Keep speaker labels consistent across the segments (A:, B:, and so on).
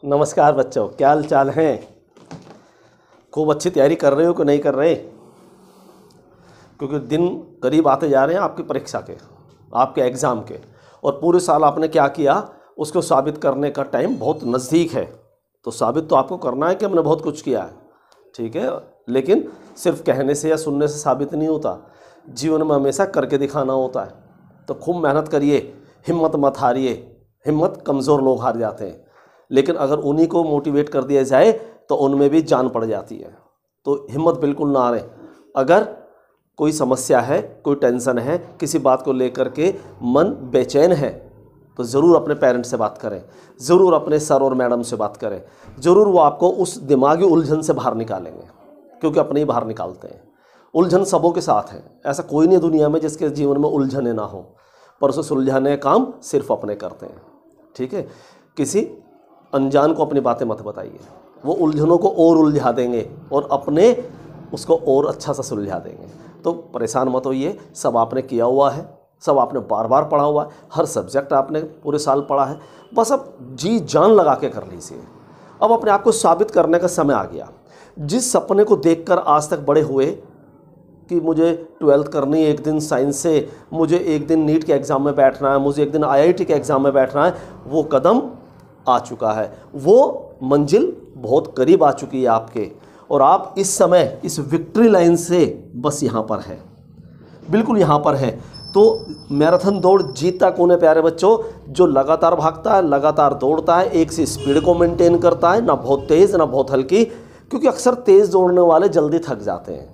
A: नमस्कार बच्चों, क्या हाल चाल हैं। खूब अच्छी तैयारी कर रहे हो कि नहीं कर रहे? क्योंकि दिन करीब आते जा रहे हैं आपकी परीक्षा के, आपके एग्ज़ाम के, और पूरे साल आपने क्या किया उसको साबित करने का टाइम बहुत नज़दीक है। तो साबित तो आपको करना है कि हमने बहुत कुछ किया है, ठीक है। लेकिन सिर्फ कहने से या सुनने से साबित नहीं होता, जीवन में हमेशा करके दिखाना होता है। तो खूब मेहनत करिए, हिम्मत मत हारिए। हिम्मत कमज़ोर लोग हार जाते हैं, लेकिन अगर उन्हीं को मोटिवेट कर दिया जाए तो उनमें भी जान पड़ जाती है। तो हिम्मत बिल्कुल ना हारें। अगर कोई समस्या है, कोई टेंशन है, किसी बात को लेकर के मन बेचैन है, तो ज़रूर अपने पेरेंट्स से बात करें, ज़रूर अपने सर और मैडम से बात करें। ज़रूर वो आपको उस दिमागी उलझन से बाहर निकालेंगे, क्योंकि अपने ही बाहर निकालते हैं। उलझन सबों के साथ है, ऐसा कोई नहीं दुनिया में जिसके जीवन में उलझने ना हो, पर उसे सुलझाने का काम सिर्फ अपने करते हैं, ठीक है। किसी अनजान को अपनी बातें मत बताइए, वो उलझनों को और उलझा देंगे और अपने उसको और अच्छा सा सुलझा देंगे। तो परेशान मत होइए, सब आपने किया हुआ है, सब आपने बार बार पढ़ा हुआ है, हर सब्जेक्ट आपने पूरे साल पढ़ा है। बस अब जी जान लगा के कर लीजिए। अब अपने आप को साबित करने का समय आ गया। जिस सपने को देखकर आज तक बड़े हुए कि मुझे 12th करनी है, एक दिन साइंस से, मुझे एक दिन नीट के एग्ज़ाम में बैठना है, मुझे एक दिन IIT के एग्ज़ाम में बैठना है, वो कदम आ चुका है, वो मंजिल बहुत करीब आ चुकी है आपके। और आप इस समय इस विक्ट्री लाइन से बस यहाँ पर है, बिल्कुल यहाँ पर है। तो मैराथन दौड़ जीतता कौन है प्यारे बच्चों? जो लगातार भागता है, लगातार दौड़ता है, एक सी स्पीड को मेंटेन करता है, ना बहुत तेज़ ना बहुत हल्की, क्योंकि अक्सर तेज़ दौड़ने वाले जल्दी थक जाते हैं।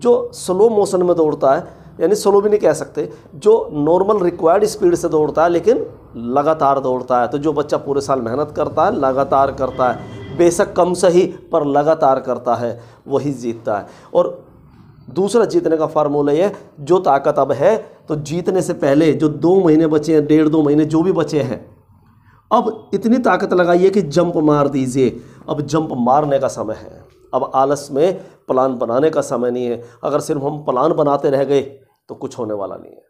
A: जो स्लो मोशन में दौड़ता है, यानी स्लो भी नहीं कह सकते, जो नॉर्मल रिक्वायर्ड स्पीड से दौड़ता है लेकिन लगातार दौड़ता है, तो जो बच्चा पूरे साल मेहनत करता है, लगातार करता है, बेशक कम सही पर लगातार करता है, वही जीतता है। और दूसरा जीतने का फार्मूला ये, जो ताकत अब है, तो जीतने से पहले जो 2 महीने बचे हैं, 1.5-2 महीने जो भी बचे हैं, अब इतनी ताकत लगाइए कि जंप मार दीजिए। अब जंप मारने का समय है, अब आलस में प्लान बनाने का समय नहीं है। अगर सिर्फ हम प्लान बनाते रह गए तो कुछ होने वाला नहीं है।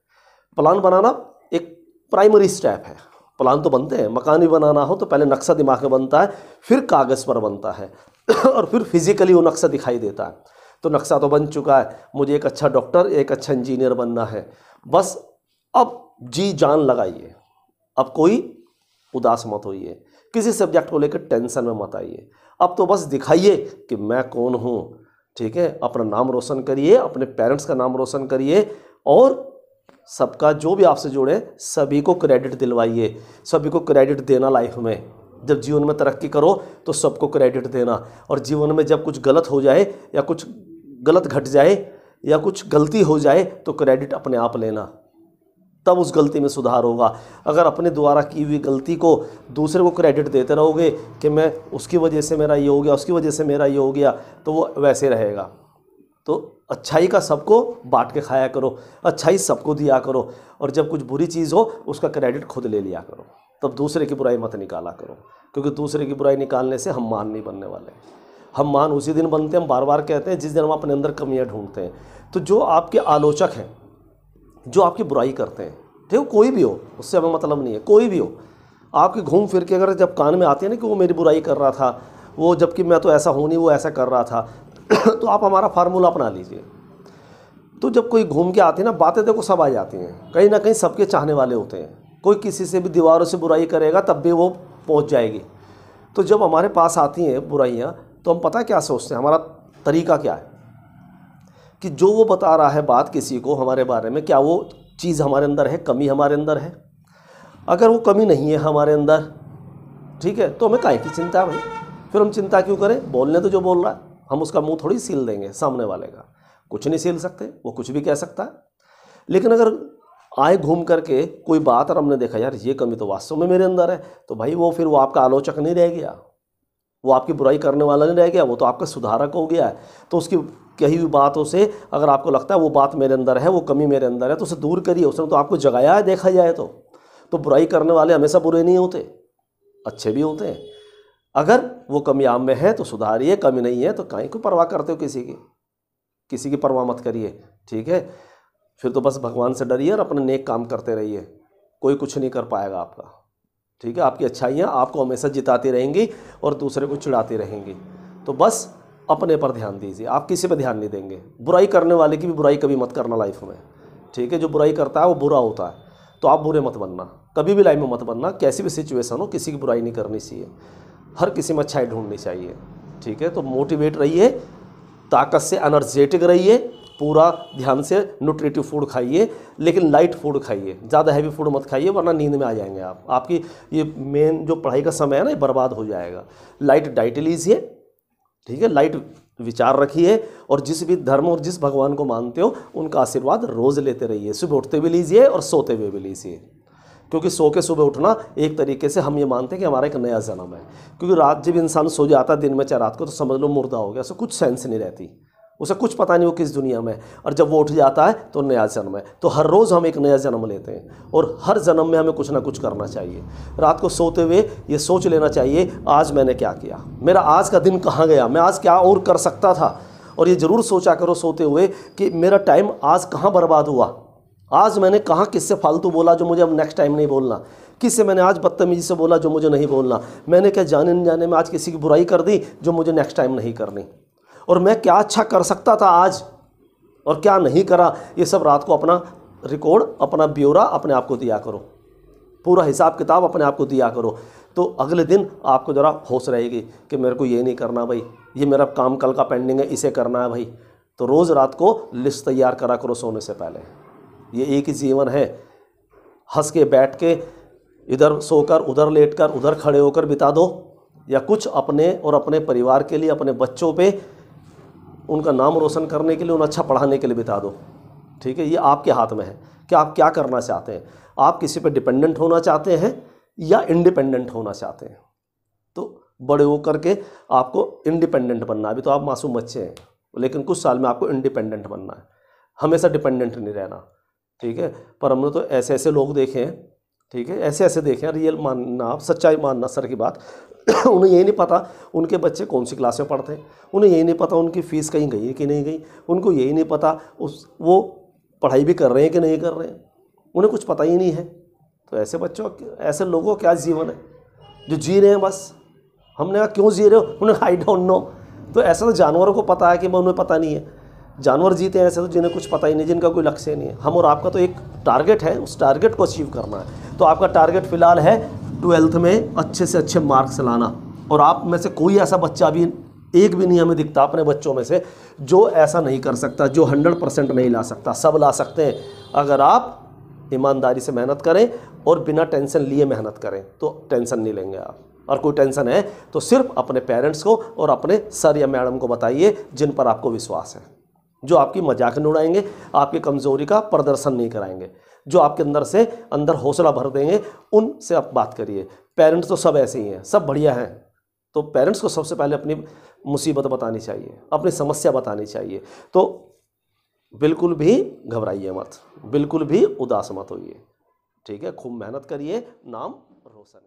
A: प्लान बनाना एक प्राइमरी स्टेप है। प्लान तो बनते हैं, मकान भी बनाना हो तो पहले नक्शा दिमाग में बनता है, फिर कागज़ पर बनता है और फिर फिजिकली वो नक्शा दिखाई देता है। तो नक्शा तो बन चुका है, मुझे एक अच्छा डॉक्टर, एक अच्छा इंजीनियर बनना है। बस अब जी जान लगाइए, अब कोई उदास मत होइए, किसी सब्जेक्ट को लेकर टेंशन में मत आइए। अब तो बस दिखाइए कि मैं कौन हूँ, ठीक है। अपना नाम रोशन करिए, अपने पेरेंट्स का नाम रोशन करिए, और सबका जो भी आपसे जुड़े सभी को क्रेडिट दिलवाइए। सभी को क्रेडिट देना लाइफ में, जब जीवन में तरक्की करो तो सबको क्रेडिट देना। और जीवन में जब कुछ गलत हो जाए या कुछ गलत घट जाए या कुछ गलती हो जाए तो क्रेडिट अपने आप लेना, तब उस गलती में सुधार होगा। अगर अपने द्वारा की हुई गलती को दूसरे को क्रेडिट देते रहोगे कि मैं उसकी वजह से मेरा ये हो गया, उसकी वजह से मेरा ये हो गया, तो वो वैसे रहेगा। तो अच्छाई का सबको बांट के खाया करो, अच्छाई सबको दिया करो, और जब कुछ बुरी चीज़ हो उसका क्रेडिट खुद ले लिया करो। तब दूसरे की बुराई मत निकाला करो, क्योंकि दूसरे की बुराई निकालने से हम महान नहीं बनने वाले। हम महान उसी दिन बनते हैं, हम बार बार कहते हैं, जिस दिन हम अपने अंदर कमियां ढूंढते हैं। तो जो आपके आलोचक हैं, जो आपकी बुराई करते हैं, ठीक है, कोई भी हो, उससे हमें मतलब नहीं है, कोई भी हो, आपकी घूम फिर के अगर जब कान में आती है ना कि वो मेरी बुराई कर रहा था, वो जबकि मैं तो ऐसा हूँ नहीं, वो ऐसा कर रहा था तो आप हमारा फार्मूला अपना लीजिए। तो जब कोई घूम के आती है ना, बातें देखो सब आ जाती हैं, कहीं ना कहीं सबके चाहने वाले होते हैं। कोई किसी से भी दीवारों से बुराई करेगा तब भी वो पहुँच जाएगी। तो जब हमारे पास आती हैं बुराइयाँ, तो हम पता क्या सोचते हैं, हमारा तरीका क्या है कि जो वो बता रहा है बात किसी को हमारे बारे में, क्या वो चीज़ हमारे अंदर है, कमी हमारे अंदर है? अगर वो कमी नहीं है हमारे अंदर, ठीक है, तो हमें काहे की चिंता है भाई? फिर हम चिंता क्यों करें? बोलने तो जो बोल रहा है, हम उसका मुंह थोड़ी सील देंगे। सामने वाले का कुछ नहीं सील सकते, वो कुछ भी कह सकता है। लेकिन अगर आए घूम करके कोई बात और हमने देखा यार ये कमी तो वास्तव में मेरे अंदर है, तो भाई वो आपका आलोचक नहीं रह गया, वो आपकी बुराई करने वाला नहीं रह गया, वो तो आपका सुधारक हो गया है। तो उसकी कही हुई बातों से अगर आपको लगता है वो बात मेरे अंदर है, वो कमी मेरे अंदर है, तो उसे दूर करिए। उसने तो आपको जगाया है, देखा जाए तो बुराई करने वाले हमेशा बुरे नहीं होते, अच्छे भी होते हैं। अगर वो कमी आप में है तो सुधारिए, कमी नहीं है तो काहे को परवाह करते हो किसी की परवाह मत करिए, ठीक है। फिर तो बस भगवान से डरिए और अपने नेक काम करते रहिए, कोई कुछ नहीं कर पाएगा आपका। ठीक है, आपकी अच्छाइयाँ आपको हमेशा जिताती रहेंगी और दूसरे को चिढ़ाती रहेंगी। तो बस अपने पर ध्यान दीजिए, आप किसी पर ध्यान नहीं देंगे। बुराई करने वाले की भी बुराई कभी मत करना लाइफ में, ठीक है। जो बुराई करता है वो बुरा होता है, तो आप बुरे मत बनना, कभी भी लाइफ में मत बनना। कैसी भी सिचुएशन हो, किसी की बुराई नहीं करनी चाहिए, हर किसी में अच्छाई ढूंढनी चाहिए, ठीक है। तो मोटिवेट रहिए, ताकत से एनर्जेटिक रहिए, पूरा ध्यान से न्यूट्रिटिव फूड खाइए, लेकिन लाइट फूड खाइए, ज़्यादा हैवी फूड मत खाइए वरना नींद में आ जाएंगे आप। आपकी ये मेन जो पढ़ाई का समय है ना, ये बर्बाद हो जाएगा। लाइट डाइट लीजिए, ठीक है, लाइट विचार रखिए, और जिस भी धर्म और जिस भगवान को मानते हो उनका आशीर्वाद रोज़ लेते रहिए। सुबह उठते भी लीजिए और सोते हुए भी लीजिए, क्योंकि सो के सुबह उठना एक तरीके से हम ये मानते हैं कि हमारा एक नया जन्म है। क्योंकि रात जब इंसान सो जाता है दिन में चाहे रात को, तो समझ लो मुर्दा हो गया, उसे कुछ सेंस नहीं रहती, उसे कुछ पता नहीं वो किस दुनिया में है। और जब वो उठ जाता है तो नया जन्म है। तो हर रोज़ हम एक नया जन्म लेते हैं और हर जन्म में हमें कुछ ना कुछ करना चाहिए। रात को सोते हुए ये सोच लेना चाहिए, आज मैंने क्या किया, मेरा आज का दिन कहाँ गया, मैं आज क्या और कर सकता था। और ये ज़रूर सोचा करो सोते हुए कि मेरा टाइम आज कहाँ बर्बाद हुआ, आज मैंने कहाँ किससे फालतू बोला जो मुझे अब नेक्स्ट टाइम नहीं बोलना, किससे मैंने आज बदतमीजी से बोला जो मुझे नहीं बोलना, मैंने क्या जाने न जाने में आज किसी की बुराई कर दी जो मुझे नेक्स्ट टाइम नहीं करनी, और मैं क्या अच्छा कर सकता था आज और क्या नहीं करा। ये सब रात को अपना रिकॉर्ड, अपना ब्यौरा अपने आप को दिया करो, पूरा हिसाब किताब अपने आप को दिया करो। तो अगले दिन आपको ज़रा होश रहेगी कि मेरे को ये नहीं करना भाई, ये मेरा काम कल का पेंडिंग है, इसे करना है भाई। तो रोज़ रात को लिस्ट तैयार करा करो सोने से पहले। ये एक ही जीवन है, हंस के बैठ के इधर सोकर उधर लेटकर उधर खड़े होकर बिता दो, या कुछ अपने और अपने परिवार के लिए, अपने बच्चों पे उनका नाम रोशन करने के लिए, उन्हें अच्छा पढ़ाने के लिए बिता दो, ठीक है। ये आपके हाथ में है कि आप क्या करना चाहते हैं। आप किसी पे डिपेंडेंट होना चाहते हैं या इंडिपेंडेंट होना चाहते हैं। तो बड़े होकर के आपको इंडिपेंडेंट बनना है। अभी तो आप मासूम बच्चे हैं, लेकिन कुछ साल में आपको इंडिपेंडेंट बनना है, हमेशा डिपेंडेंट नहीं रहना, ठीक है। पर हमने तो ऐसे ऐसे लोग देखे हैं, ठीक है, ऐसे ऐसे देखे हैं, रियल मानना, आप सच्चाई मानना सर की बात उन्हें यही नहीं पता उनके बच्चे कौन सी क्लास में पढ़ते हैं, उन्हें यही नहीं पता उनकी फ़ीस कहीं गई है कि नहीं गई, उनको यही नहीं पता वो पढ़ाई भी कर रहे हैं कि नहीं कर रहे हैं, उन्हें कुछ पता ही नहीं है। तो ऐसे बच्चों, ऐसे लोगों का क्या जीवन है जो जी रहे हैं बस। हमने कहा क्यों जी रहे हो, उन्हें आई डोंट नो। तो ऐसा तो जानवरों को पता है कि उन्हें पता नहीं है। जानवर जीते हैं ऐसे तो जिन्हें कुछ पता ही नहीं, जिनका कोई लक्ष्य नहीं है। हम और आपका तो एक टारगेट है, उस टारगेट को अचीव करना है। तो आपका टारगेट फ़िलहाल है 12th में अच्छे से अच्छे मार्क्स लाना। और आप में से कोई ऐसा बच्चा भी एक भी नहीं हमें दिखता अपने बच्चों में से जो ऐसा नहीं कर सकता, जो 100% नहीं ला सकता। सब ला सकते हैं अगर आप ईमानदारी से मेहनत करें और बिना टेंशन लिए मेहनत करें, तो टेंशन नहीं लेंगे आप। और कोई टेंशन है तो सिर्फ अपने पेरेंट्स को और अपने सर या मैडम को बताइए जिन पर आपको विश्वास है, जो आपकी मजाक नहीं उड़ाएंगे, आपकी कमज़ोरी का प्रदर्शन नहीं कराएंगे, जो आपके अंदर हौसला भर देंगे, उनसे आप बात करिए। पेरेंट्स तो सब ऐसे ही हैं, सब बढ़िया हैं। तो पेरेंट्स को सबसे पहले अपनी मुसीबत बतानी चाहिए, अपनी समस्या बतानी चाहिए। तो बिल्कुल भी घबराइए मत, बिल्कुल भी उदास मत होइए, ठीक है। खूब मेहनत करिए, नाम रोशन